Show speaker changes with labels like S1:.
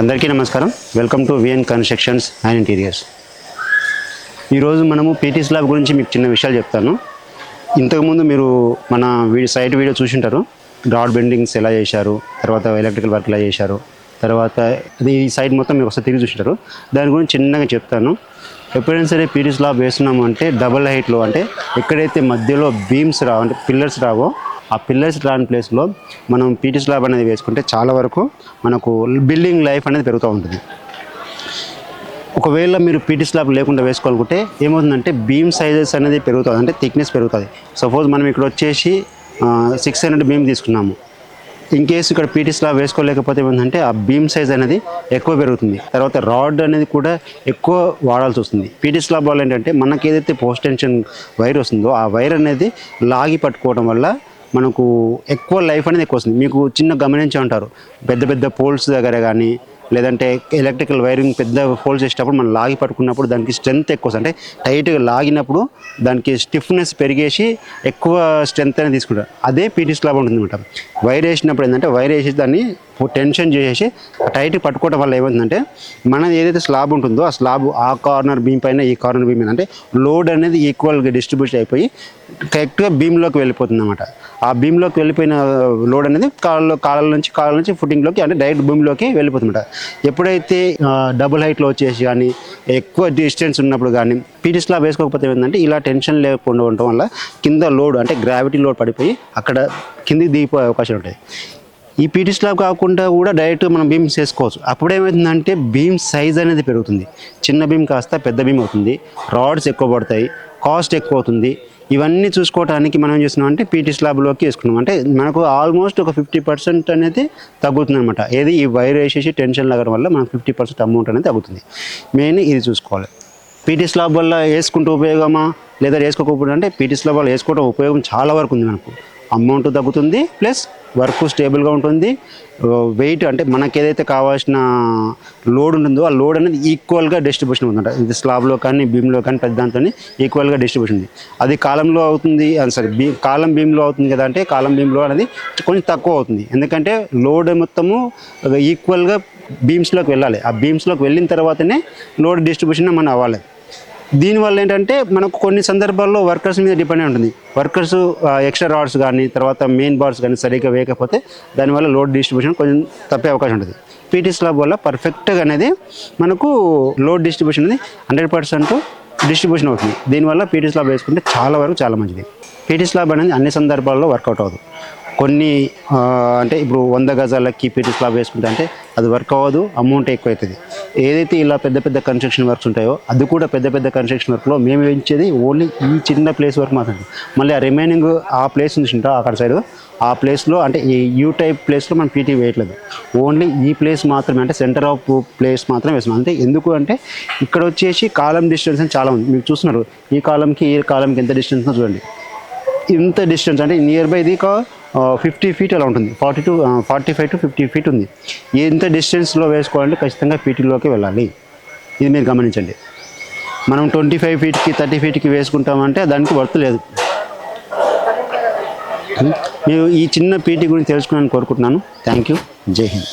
S1: అందరికీ నమస్కారం. Welcome to VN constructions and interiors. ఈరోజు మనము పీటీ స్లాబ్ గురించి మీకు చిన్న విషయాలు చెప్తాను. ఇంతకుముందు మీరు మన సైట్ వీడియో చూసింటారు. రాడ్ బెండింగ్స్ ఎలా చేశారు, తర్వాత ఎలక్ట్రికల్ వర్క్ ఎలా చేశారు, తర్వాత ఈ సైట్ మొత్తం మీరు ఒకసారి తిరిగి చూసింటారు. దాని గురించి చిన్నగా చెప్తాను. ఎప్పుడైనా సరే పీటీ స్లాబ్ వేస్తున్నాము అంటే డబుల్ హైట్లో, అంటే ఎక్కడైతే మధ్యలో బీమ్స్ రావు, అంటే పిల్లర్స్ రావో, ఆ పిల్లర్స్ రాని ప్లేస్లో మనం పీటీ స్లాబ్ అనేది వేసుకుంటే చాలా వరకు మనకు బిల్డింగ్ లైఫ్ అనేది పెరుగుతూ ఉంటుంది. ఒకవేళ మీరు పీటీ స్లాబ్ లేకుండా వేసుకోవాలనుకుంటే ఏమవుతుందంటే బీమ్ సైజెస్ అనేది పెరుగుతుంది, అంటే థిక్నెస్ పెరుగుతుంది. సపోజ్ మనం ఇక్కడ వచ్చేసి 600 బీమ్ తీసుకున్నాము. ఇన్ కేసు ఇక్కడ పీటీ స్లాబ్ వేసుకోలేకపోతే ఏమంటే ఆ బీమ్ సైజ్ అనేది ఎక్కువ పెరుగుతుంది. తర్వాత రాడ్ అనేది కూడా ఎక్కువ వాడాల్సి వస్తుంది. పీటీ స్లాబ్ వల్ల ఏంటంటే మనకి ఏదైతే పోస్ట్ టెన్షన్ వైర్ వస్తుందో ఆ వైర్ అనేది లాగి పట్టుకోవడం వల్ల మనకు ఎక్కువ లైఫ్ అనేది ఎక్కువ వస్తుంది. మీకు చిన్న గమనించే ఉంటారు, పెద్ద పెద్ద పోల్స్ దగ్గర కానీ లేదంటే ఎలక్ట్రికల్ వైరింగ్ పెద్ద ఫోల్డ్స్ చేసేటప్పుడు మనం లాగి పట్టుకున్నప్పుడు దానికి స్ట్రెంత్ ఎక్కువ వస్తుంది. అంటే టైట్గా లాగినప్పుడు దానికి స్టిఫ్నెస్ పెరిగేసి ఎక్కువ స్ట్రెంత్ అనేది తీసుకుంటారు. అదే పీటీ స్లాబ్ ఉంటుంది అనమాట. వైర్ వేసినప్పుడు ఏంటంటే వైర్ వేసి దాన్ని టెన్షన్ చేసేసి టైట్ పట్టుకోవడం వల్ల ఏమవుతుందంటే మనది ఏదైతే స్లాబ్ ఉంటుందో ఆ స్లాబ్ ఆ కార్నర్ బీమ్ పైన ఈ కార్నర్ బీమ్ పైన అంటే లోడ్ అనేది ఈక్వల్గా డిస్ట్రిబ్యూషన్ అయిపోయి కరెక్ట్గా బీమ్లోకి వెళ్ళిపోతుంది అనమాట. ఆ బీమ్లోకి వెళ్ళిపోయిన లోడ్ అనేది కాళ్ళ నుంచి ఫుటింగ్లోకి, అంటే డైరెక్ట్ బీమ్లోకి వెళ్ళిపోతుందన్నమాట. ఎప్పుడైతే డబుల్ హైట్లో వచ్చేసి కానీ ఎక్కువ డిస్టెన్స్ ఉన్నప్పుడు కానీ పీటీ స్లాబ్ వేసుకోకపోతే ఏంటంటే ఇలా టెన్షన్ లేకుండా ఉండటం వల్ల కింద లోడ్, అంటే గ్రావిటీ లోడ్ పడిపోయి అక్కడ కిందికి దిగిపోయే అవకాశం ఉంటాయి. ఈ పీటీ స్లాబ్ కాకుండా కూడా డైరెక్ట్ మనం బీమ్స్ వేసుకోవచ్చు. అప్పుడేమవుతుందంటే బీమ్ సైజ్ అనేది పెరుగుతుంది. చిన్న బీమ్ కాస్త పెద్ద బీమ్ అవుతుంది, రాడ్స్ ఎక్కువ పడతాయి, కాస్ట్ ఎక్కువ అవుతుంది. ఇవన్నీ చూసుకోవడానికి మనం ఏం చేస్తున్నాం అంటే పీటీ స్లాబ్లోకి వేసుకున్నాం అంటే మనకు ఆల్మోస్ట్ ఒక 50% అనేది తగ్గుతుంది అనమాట. ఏది ఈ వైర్ వేసేసి టెన్షన్ లాగడం వల్ల మనకు 50% అమౌంట్ అనేది తగ్గుతుంది. మెయిన్ ఇది చూసుకోవాలి. పీటీ స్లాబ్ వల్ల వేసుకుంటూ ఉపయోగమా లేదా వేసుకోకపోవడం అంటే పీటీ స్లాబ్ వల్ల వేసుకోవడం ఉపయోగం చాలా వరకు ఉంది. మనకు అమౌంట్ తగ్గుతుంది, ప్లస్ వర్క్ స్టేబుల్గా ఉంటుంది. వెయిట్, అంటే మనకి ఏదైతే కావాల్సిన లోడ్ ఉంటుందో ఆ లోడ్ అనేది ఈక్వల్గా డిస్ట్రిబ్యూషన్ ఉందంట. ఇది స్లాబ్లో కానీ బీమ్లో కానీ పెద్ద దాంతో ఈక్వల్గా డిస్ట్రిబ్యూషన్ ఉంది. అది కాలంలో అవుతుంది, సారీ కాలం బీమ్లో అవుతుంది కదా, అంటే కాలం బీమ్లో అనేది కొంచెం తక్కువ అవుతుంది. ఎందుకంటే లోడ్ మొత్తము ఈక్వల్గా బీమ్స్లోకి వెళ్ళాలి. ఆ బీమ్స్లోకి వెళ్ళిన తర్వాతనే లోడ్ డిస్ట్రిబ్యూషన్ మనం అవ్వాలి. దీనివల్ల ఏంటంటే మనకు కొన్ని సందర్భాల్లో వర్కర్స్ మీద డిపెండ్ ఉంటుంది. వర్కర్స్ ఎక్స్ట్రా రాడ్స్ కానీ తర్వాత మెయిన్ బార్స్ కానీ సరిగ్గా వేయకపోతే దానివల్ల లోడ్ డిస్ట్రిబ్యూషన్ కొంచెం తప్పే అవకాశం ఉంటుంది. పీటీ స్లాబ్ వల్ల పర్ఫెక్ట్గా అనేది మనకు లోడ్ డిస్ట్రిబ్యూషన్ అనేది 100% డిస్ట్రిబ్యూషన్ అవుతుంది. దీనివల్ల పీటీ స్లాబ్ వేసుకుంటే చాలా వరకు చాలా మంచిది. పీటీ స్లాబ్ అనేది అన్ని సందర్భాల్లో వర్కౌట్ అవ్వదు. కొన్ని అంటే ఇప్పుడు 100 గజాలకి పీటీ స్లాబ్ వేసుకుంటే అంటే అది వర్క్ అవ్వదు, అమౌంట్ ఎక్కువ అవుతుంది. ఏదైతే ఇలా పెద్ద పెద్ద కన్స్ట్రక్షన్ వర్క్స్ ఉంటాయో అది కూడా పెద్ద కన్స్ట్రక్షన్ వర్క్లో మేము వేయించేది ఓన్లీ ఈ చిన్న ప్లేస్ వరకు మాత్రమే. మళ్ళీ ఆ రిమైనింగ్ ఆ ప్లేస్ ఉంటుంటా అక్కడ సైడ్ ఆ ప్లేస్లో, అంటే ఈ యూ టైప్ ప్లేస్లో మనం పీటీ వేయట్లేదు. ఓన్లీ ఈ ప్లేస్ మాత్రమే, అంటే సెంటర్ ఆఫ్ ప్లేస్ మాత్రమే వేస్తున్నాం. అంటే ఎందుకు అంటే ఇక్కడ వచ్చేసి కాలం డిస్టెన్స్ అని చాలా ఉంది. మీరు చూస్తున్నారు ఈ కాలంకి ఎంత డిస్టెన్స్ చూడండి. ఇంత డిస్టెన్స్ అంటే నియర్ బై ఇది 50 feet అలా ఉంటుంది. 45 to 50 feet ఉంది. ఎంత డిస్టెన్స్లో వేసుకోవాలంటే ఖచ్చితంగా పీటీలోకి వెళ్ళాలి. ఇది మీరు గమనించండి. మనం 25 feetకి 30 feetకి వేసుకుంటామంటే దానికి వర్త్ లేదు. మీరు ఈ చిన్న పీటీ గురించి తెలుసుకున్నాను కోరుకుంటున్నాను. Thank you. జై హింద్.